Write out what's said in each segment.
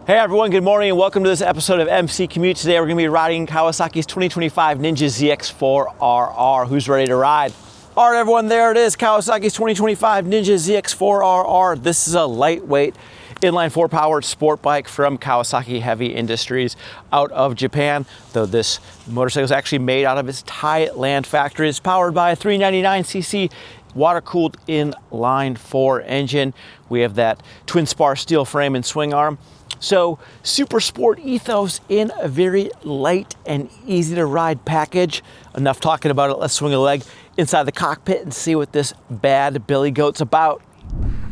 Hey everyone, good morning and welcome to this episode of MC Commute. Today we're going to be riding Kawasaki's 2025 Ninja ZX-4RR. Who's ready to ride? All right everyone, there it is, Kawasaki's 2025 Ninja ZX-4RR. This is a lightweight inline-four powered sport bike from Kawasaki Heavy Industries out of Japan. Though this motorcycle is actually made out of its Thailand factory. It's powered by a 399cc water-cooled inline-four engine. We have that twin spar steel frame and swing arm. So super sport ethos in a very light and easy to ride package. Enough talking about it, let's swing a leg inside the cockpit and see what this bad billy goat's about.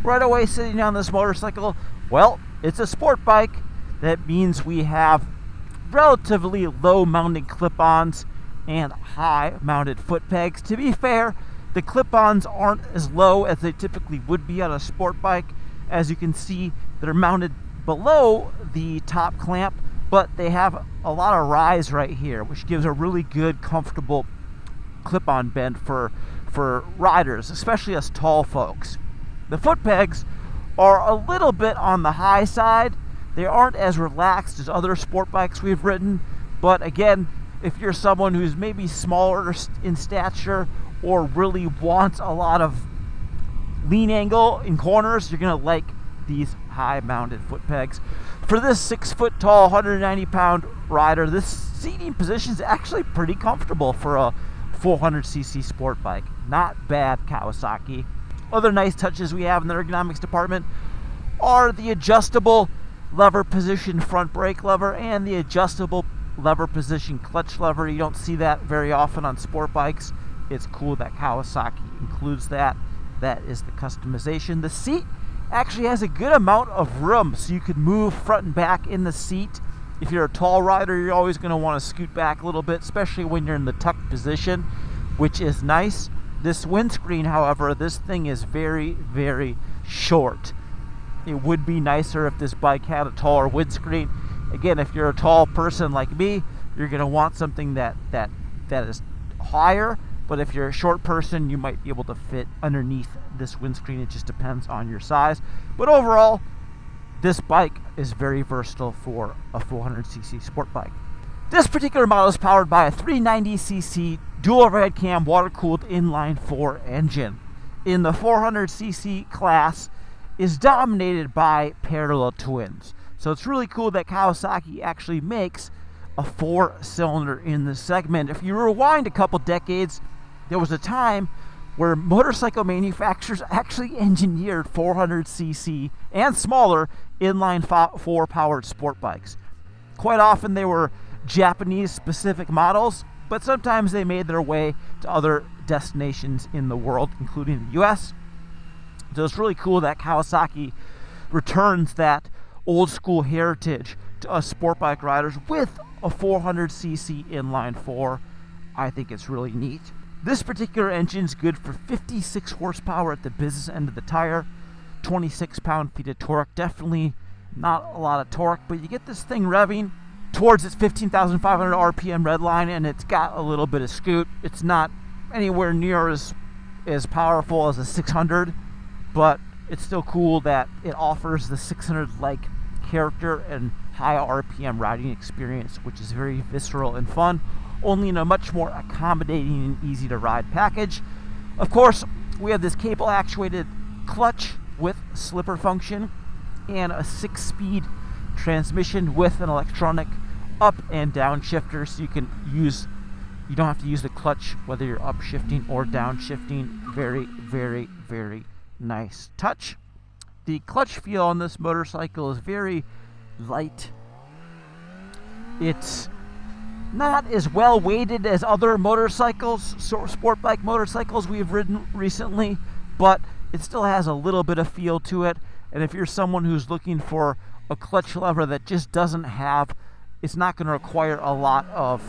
Right away, sitting on this motorcycle, well, it's a sport bike. That means we have relatively low mounted clip-ons and high mounted foot pegs. To be fair, the clip-ons aren't as low as they typically would be on a sport bike. As you can see, they're mounted below the top clamp, but they have a lot of rise right here, which gives a really good, comfortable clip-on bend for riders, especially us tall folks. The foot pegs are a little bit on the high side. They aren't as relaxed as other sport bikes we've ridden, but again, if you're someone who's maybe smaller in stature or really wants a lot of lean angle in corners, you're gonna like these high mounted foot pegs. For this 6 foot tall, 190 pound rider, this seating position is actually pretty comfortable for a 400cc sport bike. Not bad, Kawasaki. Other nice touches we have in the ergonomics department are the adjustable lever position front brake lever and the adjustable lever position clutch lever. You don't see that very often on sport bikes. It's cool that Kawasaki includes that. That is the customization. The seat actually has a good amount of room, so you could move front and back in the seat. If you're a tall rider, you're always going to want to scoot back a little bit, especially when you're in the tucked position, which is nice. This windscreen, however, this thing is very, very short. It would be nicer if this bike had a taller windscreen. Again, if you're a tall person like me, you're going to want something that is higher. But if you're a short person, you might be able to fit underneath this windscreen. It just depends on your size. But overall, this bike is very versatile for a 400cc sport bike. This particular model is powered by a 390cc dual overhead cam water-cooled inline-four engine. In the 400cc class is dominated by parallel twins. So it's really cool that Kawasaki actually makes a 4-cylinder in this segment. If you rewind a couple decades, there was a time where motorcycle manufacturers actually engineered 400cc and smaller inline-four powered sport bikes. Quite often they were Japanese specific models, but sometimes they made their way to other destinations in the world, including the US. So it's really cool that Kawasaki returns that old school heritage to us sport bike riders with a 400cc inline-four. I think it's really neat. This particular engine is good for 56 horsepower at the business end of the tire, 26 pound-feet of torque. Definitely not a lot of torque, but you get this thing revving towards its 15,500 RPM red line, and it's got a little bit of scoot. It's not anywhere near as powerful as a 600, but it's still cool that it offers the 600-like character and high RPM riding experience, which is very visceral and fun, only in a much more accommodating and easy to ride package. Of course, we have this cable actuated clutch with slipper function and a 6-speed transmission with an electronic up and down shifter, so you don't have to use the clutch whether you're up shifting or down shifting. Very, very, very nice touch. The clutch feel on this motorcycle is very light. It's not as well weighted as other motorcycles, sport bike motorcycles we've ridden recently, but it still has a little bit of feel to it. And if you're someone who's looking for a clutch lever that just doesn't have, it's not going to require a lot of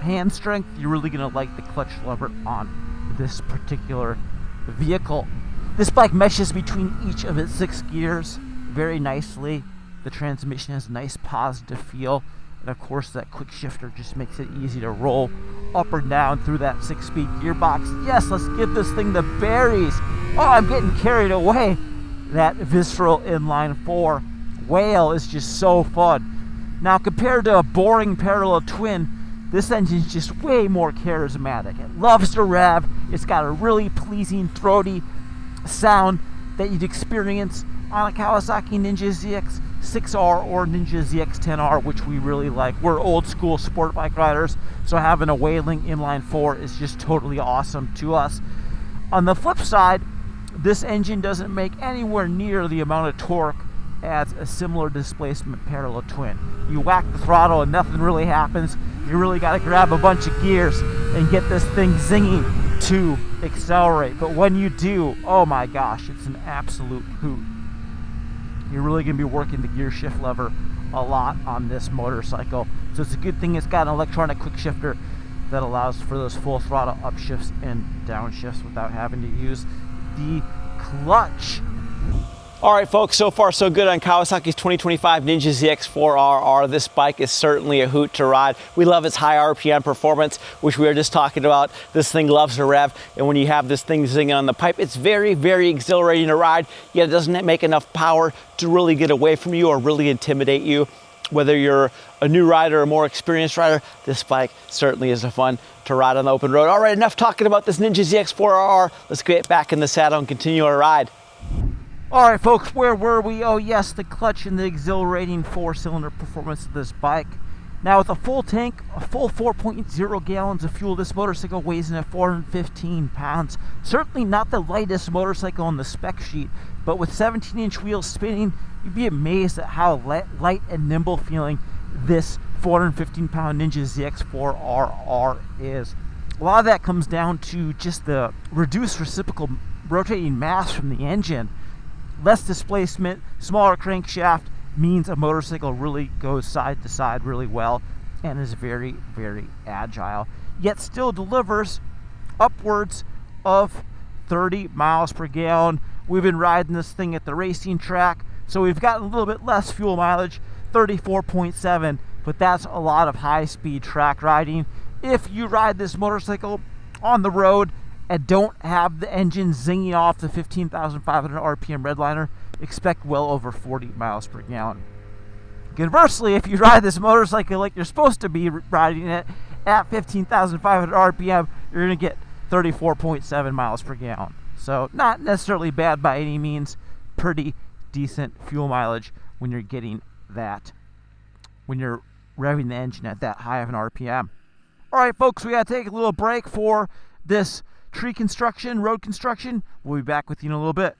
hand strength, you're really going to like the clutch lever on this particular vehicle. This bike meshes between each of its 6 gears very nicely. The transmission has a nice positive feel. And of course, that quick shifter just makes it easy to roll up or down through that 6-speed gearbox. Yes, let's give this thing the berries. Oh, I'm getting carried away. That visceral inline-four wail is just so fun. Now, compared to a boring parallel twin, this engine's just way more charismatic. It loves to rev. It's got a really pleasing, throaty sound that you'd experience on a Kawasaki Ninja ZX-6R or Ninja ZX-10R, which we really like. We're old school sport bike riders, so having a wailing inline-four is just totally awesome to us. On the flip side, this engine doesn't make anywhere near the amount of torque as a similar displacement parallel twin. You whack the throttle and nothing really happens. You really got to grab a bunch of gears and get this thing zinging to accelerate. But when you do, oh my gosh, it's an absolute hoot. You're really going to be working the gear shift lever a lot on this motorcycle. So it's a good thing it's got an electronic quick shifter that allows for those full throttle upshifts and downshifts without having to use the clutch. All right, folks, so far so good on Kawasaki's 2025 Ninja ZX-4RR. This bike is certainly a hoot to ride. We love its high RPM performance, which we were just talking about. This thing loves to rev, and when you have this thing zinging on the pipe, it's very, very exhilarating to ride, yet it doesn't make enough power to really get away from you or really intimidate you. Whether you're a new rider or a more experienced rider, this bike certainly is a fun to ride on the open road. All right, enough talking about this Ninja ZX-4RR. Let's get back in the saddle and continue our ride. All right, folks, where were we? Oh, yes, the clutch and the exhilarating four-cylinder performance of this bike. Now, with a full tank, a full 4.0 gallons of fuel, this motorcycle weighs in at 415 pounds. Certainly not the lightest motorcycle on the spec sheet, but with 17-inch wheels spinning, you'd be amazed at how light and nimble feeling this 415-pound Ninja ZX-4RR is. A lot of that comes down to just the reduced reciprocal rotating mass from the engine. Less displacement, smaller crankshaft means a motorcycle really goes side to side really well and is very, very agile, yet still delivers upwards of 30 miles per gallon. We've been riding this thing at the racing track, so we've gotten a little bit less fuel mileage, 34.7, but that's a lot of high-speed track riding. If you ride this motorcycle on the road and don't have the engine zinging off the 15,500 RPM redliner, expect well over 40 miles per gallon. Conversely, if you ride this motorcycle like you're supposed to be riding it at 15,500 RPM, you're going to get 34.7 miles per gallon. So not necessarily bad by any means, pretty decent fuel mileage when you're getting that, when you're revving the engine at that high of an RPM. All right, folks, we got to take a little break for this tree construction, road construction. We'll be back with you in a little bit.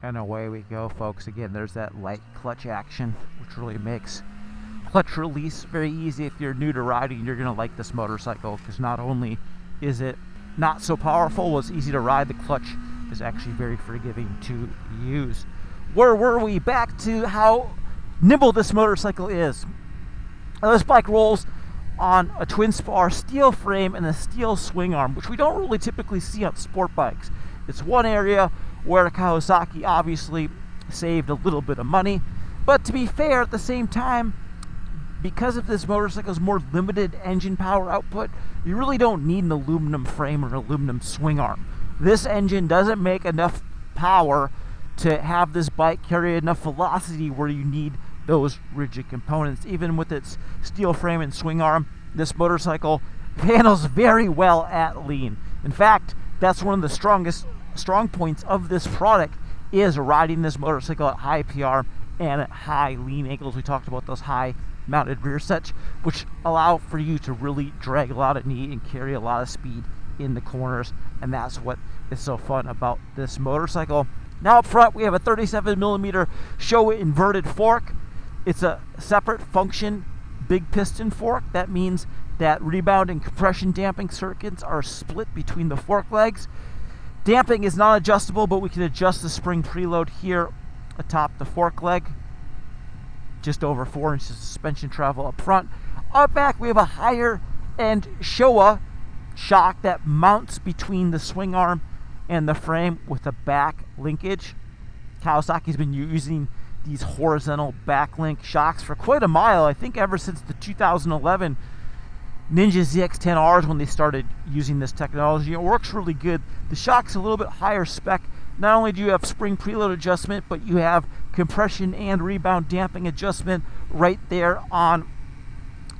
And away we go, folks. Again, there's that light clutch action, which really makes clutch release very easy. If you're new to riding, you're going to like this motorcycle, because not only is it not so powerful, it's easy to ride, the clutch is actually very forgiving to use. Where were we? Back to how nimble this motorcycle is. Now, this bike rolls on a twin spar steel frame and a steel swing arm, which we don't really typically see on sport bikes. It's one area where Kawasaki obviously saved a little bit of money, but to be fair, at the same time, because of this motorcycle's more limited engine power output, you really don't need an aluminum frame or an aluminum swing arm. This engine doesn't make enough power to have this bike carry enough velocity where you need those rigid components. Even with its steel frame and swing arm, this motorcycle handles very well at lean. In fact, that's one of the strong points of this product, is riding this motorcycle at high PR and at high lean angles. We talked about those high mounted rear sets, which allow for you to really drag a lot of knee and carry a lot of speed in the corners, and that's what is so fun about this motorcycle. Now up front, we have a 37mm Showa inverted fork. It's a separate function big piston fork. That means that rebound and compression damping circuits are split between the fork legs. Damping is not adjustable, but we can adjust the spring preload here atop the fork leg. Just over 4 inches of suspension travel up front. Up back, we have a higher end Showa shock that mounts between the swing arm and the frame with a back linkage. Kawasaki's been using these horizontal backlink shocks for quite a while. I think ever since the 2011 Ninja ZX-10Rs, when they started using this technology. It works really good. The shock's a little bit higher spec. Not only do you have spring preload adjustment, but you have compression and rebound damping adjustment right there on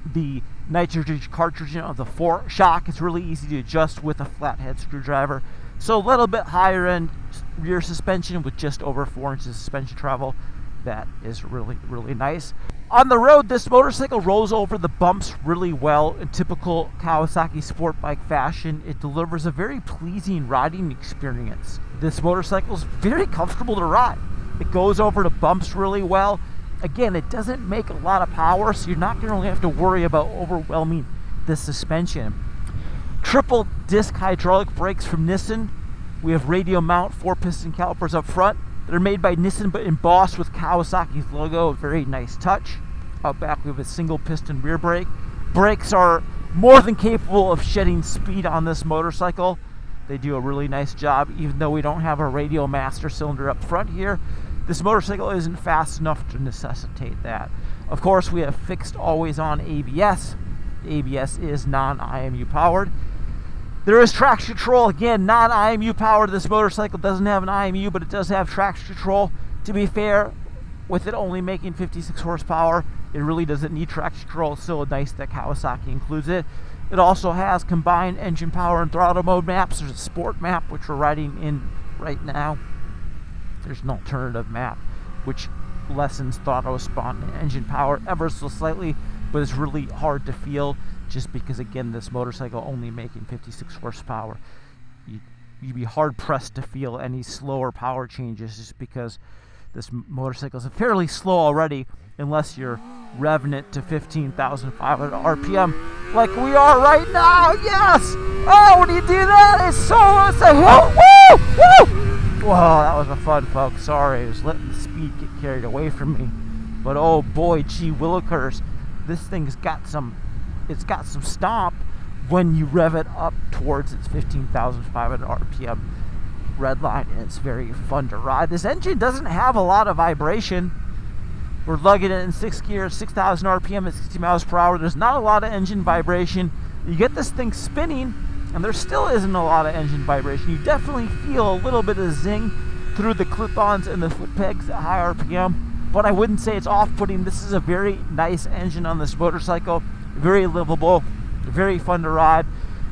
the nitrogen cartridge of the shock. It's really easy to adjust with a flathead screwdriver. So a little bit higher end rear suspension with just over 4 inches of suspension travel. That is really, really nice. On the road, this motorcycle rolls over the bumps really well in typical Kawasaki sport bike fashion. It delivers a very pleasing riding experience. This motorcycle is very comfortable to ride. It goes over the bumps really well. Again, it doesn't make a lot of power, so you're not going to really have to worry about overwhelming the suspension. Triple disc hydraulic brakes from Nissan. We have radial mount 4-piston calipers up front. They're made by Nissan but embossed with Kawasaki's logo. A very nice touch. Out back we have a single piston rear brake. Brakes are more than capable of shedding speed on this motorcycle. They do a really nice job, even though we don't have a radial master cylinder up front here. This motorcycle isn't fast enough to necessitate that. Of course, we have fixed always-on ABS. The ABS is non-IMU powered. There is traction control, again, non-IMU powered. This motorcycle doesn't have an IMU, but it does have traction control. To be fair, with it only making 56 horsepower, it really doesn't need traction control. It's still nice that Kawasaki includes it. It also has combined engine power and throttle mode maps. There's a sport map, which we're riding in right now. There's an alternative map, which lessens throttle response and engine power ever so slightly, but it's really hard to feel just because, again, this motorcycle only making 56 horsepower. You'd be hard-pressed to feel any slower power changes just because this motorcycle is fairly slow already, unless you're revving it to 15,500 RPM like we are right now. Yes! Oh, when you do that, it's like, woo! Whoa, that was a fun, folks. Sorry, I was letting the speed get carried away from me. But oh boy, gee willikers, this thing's got some stomp when you rev it up towards its 15,500 RPM red line, and it's very fun to ride. This engine doesn't have a lot of vibration. We're lugging it in 6th gear, 6,000 RPM at 60 miles per hour. There's not a lot of engine vibration. You get this thing spinning, and there still isn't a lot of engine vibration. You definitely feel a little bit of zing through the clip-ons and the foot pegs at high RPM, but I wouldn't say it's off-putting. This is a very nice engine on this motorcycle, very livable, very fun to ride.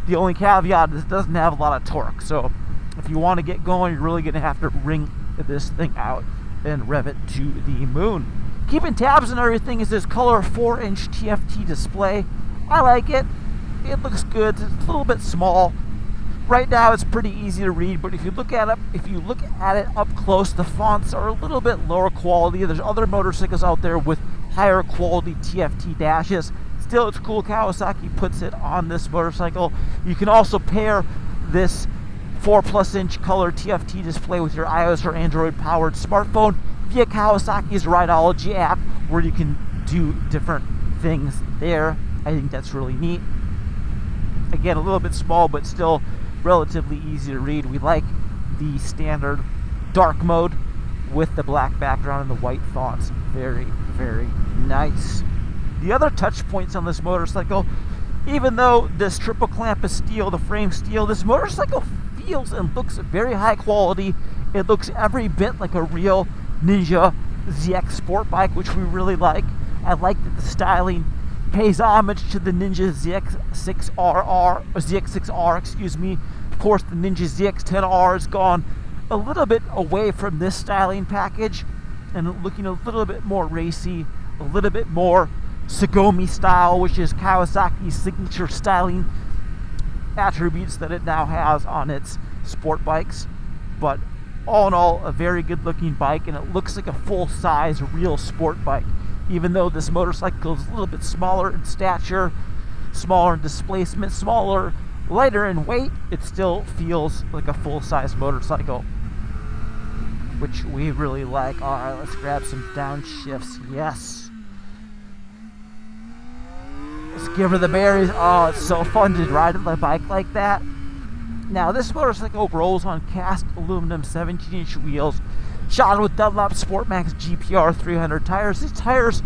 The only caveat is it doesn't have a lot of torque, so if you want to get going, you're really going to have to wring this thing out and rev it to the moon. Keeping tabs on everything is this color 4-inch TFT display. I like it. It looks good. It's a little bit small. Right now it's pretty easy to read, but if you look at it up close, the fonts are a little bit lower quality. There's other motorcycles out there with higher quality TFT dashes. Still, it's cool Kawasaki puts it on this motorcycle. You can also pair this 4+ inch color TFT display with your iOS or Android powered smartphone via Kawasaki's Rideology app, where you can do different things there. I think that's really neat. Again, a little bit small, but still relatively easy to read. We like the standard dark mode with the black background and the white fonts. Very, very nice. The other touch points on this motorcycle, even though this triple clamp is steel, the frame steel, this motorcycle feels and looks very high quality. It looks every bit like a real Ninja ZX sport bike, which we really like. I like that the styling pays homage to the Ninja ZX-6RR, or ZX-6R, excuse me. Of course, the Ninja ZX-10R has gone a little bit away from this styling package and looking a little bit more racy, a little bit more Sagomi style, which is Kawasaki's signature styling attributes that it now has on its sport bikes. But all in all, a very good looking bike, and it looks like a full-size real sport bike. Even though this motorcycle is a little bit smaller in stature, smaller in displacement, lighter in weight, it still feels like a full-size motorcycle, which we really like. All right, let's grab some downshifts. Yes. Let's give her the berries. Oh, it's so fun to ride a bike like that. Now, this motorcycle rolls on cast aluminum 17-inch wheels, shod with Dunlop Sportmax GPR 300 tires. These tires,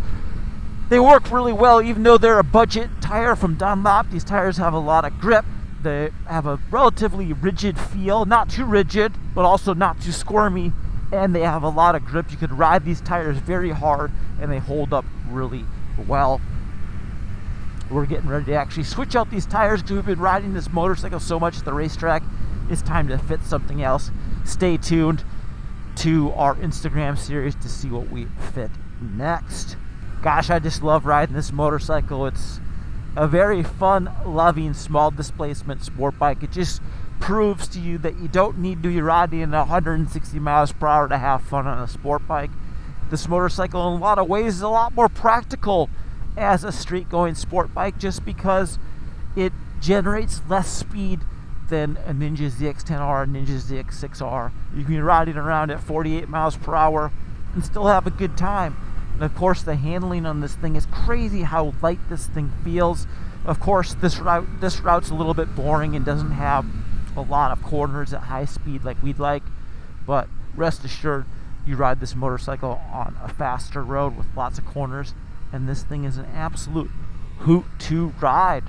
they work really well, even though they're a budget tire from Dunlop. These tires have a lot of grip. They have a relatively rigid feel, not too rigid, but also not too squirmy and they have a lot of grip. You could ride these tires very hard and they hold up really well. We're getting ready to actually switch out these tires because we've been riding this motorcycle so much at the racetrack. It's time to fit something else. Stay tuned to our Instagram series to see what we fit next. Gosh, I just love riding this motorcycle. It's a very fun, loving, small displacement sport bike. It just proves to you that you don't need to be riding at 160 miles per hour to have fun on a sport bike. This motorcycle in a lot of ways is a lot more practical as a street going sport bike just because it generates less speed than a Ninja ZX-10R and Ninja ZX-6R. You can be riding around at 48 miles per hour and still have a good time. And of course the handling on this thing is crazy how light this thing feels. Of course this route's a little bit boring and doesn't have a lot of corners at high speed like we'd like, but rest assured you ride this motorcycle on a faster road with lots of corners, and this thing is an absolute hoot to ride.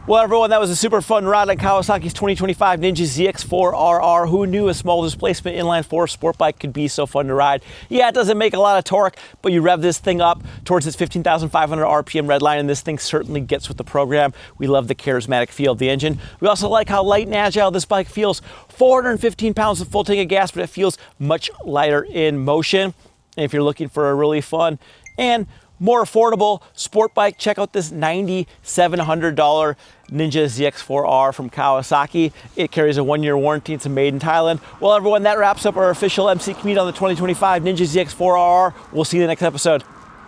Well, everyone, that was a super fun ride on Kawasaki's 2025 Ninja ZX-4RR. Who knew a small displacement inline-four sport bike could be so fun to ride? Yeah, it doesn't make a lot of torque, but you rev this thing up towards its 15,500 RPM red line, and this thing certainly gets with the program. We love the charismatic feel of the engine. We also like how light and agile this bike feels. 415 pounds of full tank of gas, but it feels much lighter in motion. And if you're looking for a really fun and more affordable sport bike, check out this $9,700 Ninja ZX-4R from Kawasaki. It carries a 1-year warranty. It's made in Thailand. Well, everyone, that wraps up our official MC Commute on the 2025 Ninja ZX-4RR. We'll see you in the next episode.